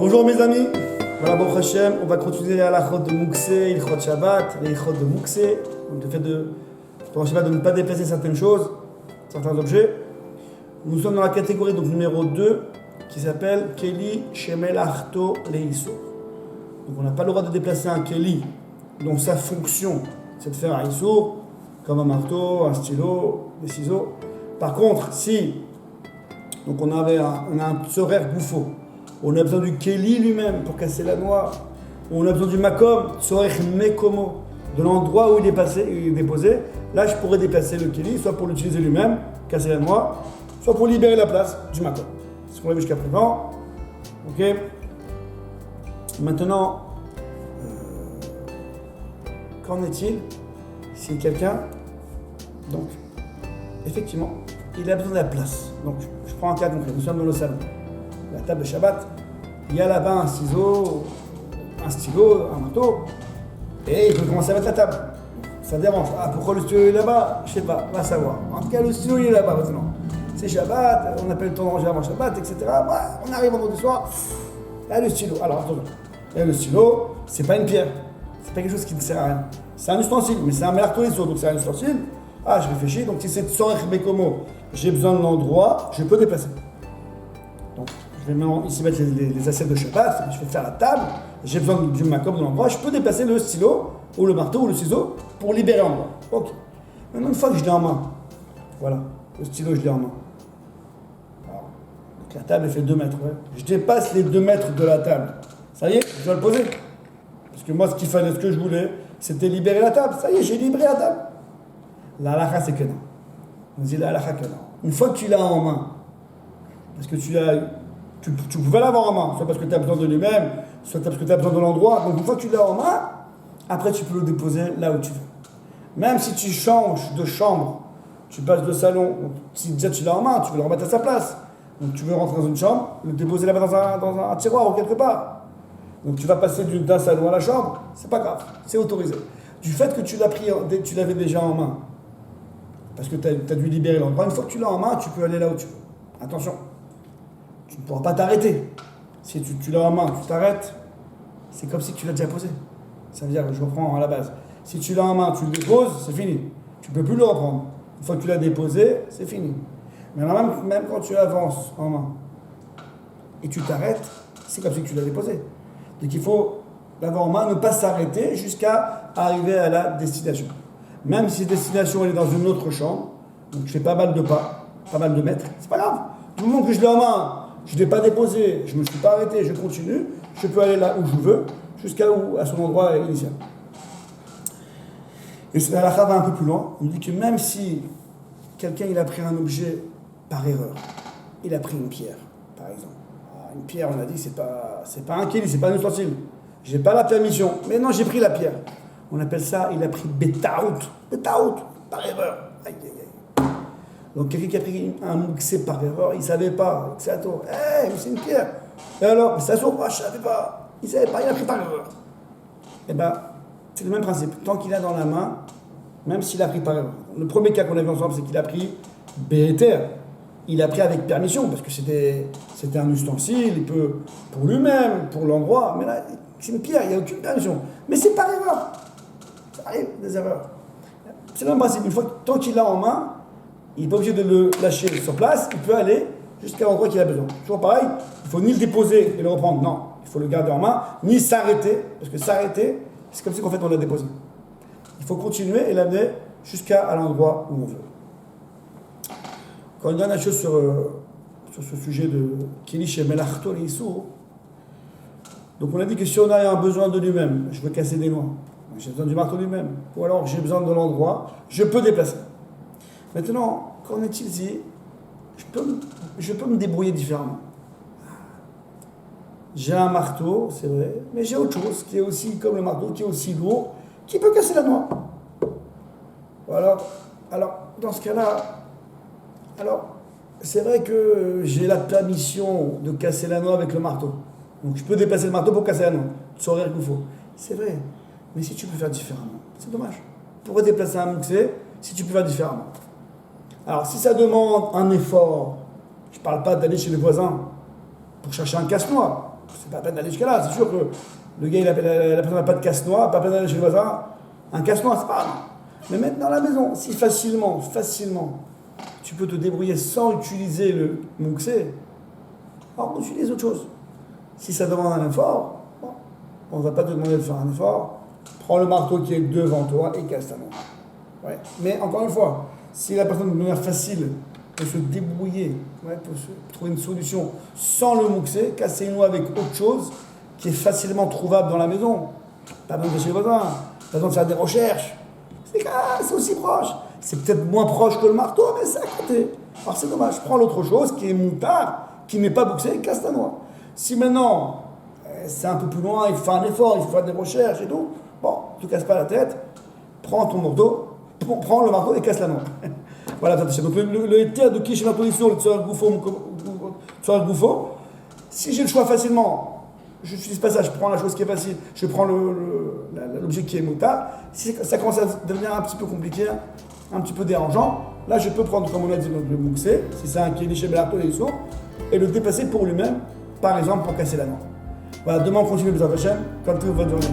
Bonjour mes amis, voilà Baruch Hashem, on va continuer la halachot de Mukse, Ilchot Shabbat, les Ilchot de Mukse, donc le fait pendant Shabbat de ne pas déplacer certaines choses, certains objets. Nous sommes dans la catégorie donc numéro 2 qui s'appelle Keli Shemel Arto Leisur. Donc on n'a pas le droit de déplacer un Keli dont sa fonction c'est de faire un Isur, comme un marteau, un stylo, des ciseaux. Par contre, si donc on a un tzorer goufo, on a besoin du Keli lui-même pour casser la noix, on a besoin du makom, tzorer mekomo, de l'endroit où il est déposé, là je pourrais déplacer le Keli, soit pour l'utiliser lui-même, casser la noix, soit pour libérer la place du makom. C'est ce qu'on a vu jusqu'à présent. Ok. Maintenant, qu'en est-il si quelqu'un, donc, effectivement, il a besoin de la place. Donc, je prends un cas concret. Nous sommes dans le salon. La table de Shabbat, il y a là-bas un ciseau, un stylo, un marteau, et il peut commencer à mettre la table. Ça dérange. Ah, pourquoi le stylo est là-bas? Je sais pas, on va savoir. En tout cas, le stylo il est là-bas maintenant. C'est Shabbat, on appelle le temps de ranger avant Shabbat, etc. Bah, on arrive vendredi soir, il y a le stylo. Alors, attention. Il y a le stylo, c'est pas une pierre. C'est pas quelque chose qui ne sert à rien. C'est un ustensile, mais c'est un marteau donc c'est un ustensile. Ah, je réfléchis, donc si c'est Tzorer Mekomo, j'ai besoin de l'endroit, je peux déplacer. Donc, je vais maintenant ici mettre les assiettes de Shabbat, je vais faire la table, j'ai besoin du makom de l'endroit, je peux déplacer le stylo, ou le marteau, ou le ciseau, pour libérer l'endroit. Ok. Maintenant, une fois que je l'ai en main, voilà, le stylo, je l'ai en main. Alors, donc la table, elle fait 2 mètres, ouais. Je dépasse les 2 mètres de la table. Ça y est, je dois le poser. Parce que moi, ce que je voulais, c'était libérer la table. Ça y est, j'ai libéré la table. La halakha, c'est que non. On dit la halakha que non. Une fois que tu l'as en main, parce que tu pouvais l'avoir en main, soit parce que tu as besoin de lui-même, soit parce que tu as besoin de l'endroit. Donc une fois que tu l'as en main, après tu peux le déposer là où tu veux. Même si tu changes de chambre, tu passes de salon, si déjà tu l'as en main, tu veux le remettre à sa place. Donc tu veux rentrer dans une chambre, le déposer là-bas dans un tiroir ou quelque part. Donc tu vas passer d'un salon à la chambre, c'est pas grave, c'est autorisé. Du fait que tu l'avais déjà en main, parce que tu as dû libérer l'endroit, une fois que tu l'as en main, tu peux aller là où tu veux. Attention, tu ne pourras pas t'arrêter. Si tu l'as en main, tu t'arrêtes, c'est comme si tu l'as déjà posé. Ça veut dire que je reprends à la base. Si tu l'as en main, tu le déposes, c'est fini. Tu ne peux plus le reprendre. Une fois que tu l'as déposé, c'est fini. Mais même quand tu avances en main et tu t'arrêtes, c'est comme si tu l'as déposé. Donc il faut l'avoir en main, ne pas s'arrêter jusqu'à arriver à la destination. Même si la destination elle est dans une autre chambre, donc je fais pas mal de pas, pas mal de mètres, c'est pas grave. Du moment que je l'ai en main, je ne l'ai pas déposé, je ne me suis pas arrêté, je continue, je peux aller là où je veux, à son endroit initial. Et la halakha va un peu plus loin, on dit que même si quelqu'un il a pris un objet par erreur, il a pris une pierre, par exemple. Une pierre, on a dit, c'est pas un keli, c'est pas un ustensile. J'ai pas la permission. Mais non, j'ai pris la pierre. On appelle ça, il a pris betaout, par erreur. Aïe, aïe, aïe. Donc quelqu'un qui a pris un mukse par erreur, il savait pas. C'est à toi. Mais c'est une pierre. Et alors, ça se voit, je savais pas. Il savait pas, il a pris par erreur. Eh ben, c'est le même principe. Tant qu'il a dans la main, même s'il a pris par erreur. Le premier cas qu'on a vu ensemble, c'est qu'il a pris béter. Il a pris avec permission, parce que c'était un ustensile, il peut, pour lui-même, pour l'endroit, mais là, c'est une pierre, il n'y a aucune permission. Mais c'est par erreur. Ça arrive, des erreurs. C'est le même principe. Une fois, tant qu'il l'a en main, il n'est pas obligé de le lâcher sur place, il peut aller jusqu'à l'endroit qu'il a besoin. Toujours pareil, il ne faut ni le déposer et le reprendre, non. Il faut le garder en main, ni s'arrêter, parce que s'arrêter, c'est comme si en fait on l'a déposé. Il faut continuer et l'amener jusqu'à l'endroit où on veut. Quand une dernière chose sur ce sujet de Keli Shemel Arto Leisur, donc on a dit que si on a un besoin de lui-même, je veux casser des noix, j'ai besoin du marteau lui-même, ou alors j'ai besoin de l'endroit, je peux déplacer. Maintenant, qu'en est-il si je peux me débrouiller différemment? J'ai un marteau, c'est vrai, mais j'ai autre chose qui est aussi comme le marteau, qui est aussi lourd, qui peut casser la noix. Alors dans ce cas-là, c'est vrai que j'ai la permission de casser la noix avec le marteau. Donc je peux déplacer le marteau pour casser la noix. Tu saurais qu'il faut. C'est vrai. Mais si tu peux faire différemment, c'est dommage. Pourquoi déplacer un mukse si tu peux faire différemment? Alors si ça demande un effort, je ne parle pas d'aller chez le voisin pour chercher un casse-noix. c'est pas la peine d'aller jusqu'à là. C'est sûr que le gars, la personne n'a pas de casse-noix, pas la peine d'aller chez le voisin. Un casse-noix, c'est pas grave. Mais maintenant, à la maison, si facilement, tu peux te débrouiller sans utiliser le mouxé, alors on utilise autre chose. Si ça demande un effort, bon, on ne va pas te demander de faire un effort. Prends le marteau qui est devant toi et casse ta noix. Ouais. Mais encore une fois, si la personne de manière facile peut se débrouiller, ouais, peut trouver une solution sans le mouxé, casser une noix avec autre chose qui est facilement trouvable dans la maison. Pas besoin de chez le voisin, pas besoin de faire des recherches. C'est aussi proche. C'est peut-être moins proche que le marteau, mais c'est à côté. Alors c'est dommage. Prends l'autre chose qui est moutard, qui n'est pas mouxé, casse ta noix. Si maintenant c'est un peu plus loin, il faut faire un effort, il faut faire des recherches et tout, bon, ne te casse pas la tête, prends ton marteau, prends le marteau et casse la noix. Voilà, donc le éther de qui chez la position, le tsar goufo, si j'ai le choix facilement, je n'utilise pas ça, je prends la chose qui est facile, je prends l'objet qui est moutard. Si ça commence à devenir un petit peu compliqué, un petit peu dérangeant, là je peux prendre, comme on a dit, le mouxé, si c'est un qui est liché belarto et sourd, et le dépasser pour lui-même, par exemple pour casser la noix. Voilà, demain on continue, Bézat Hachem, comme tout votre journée.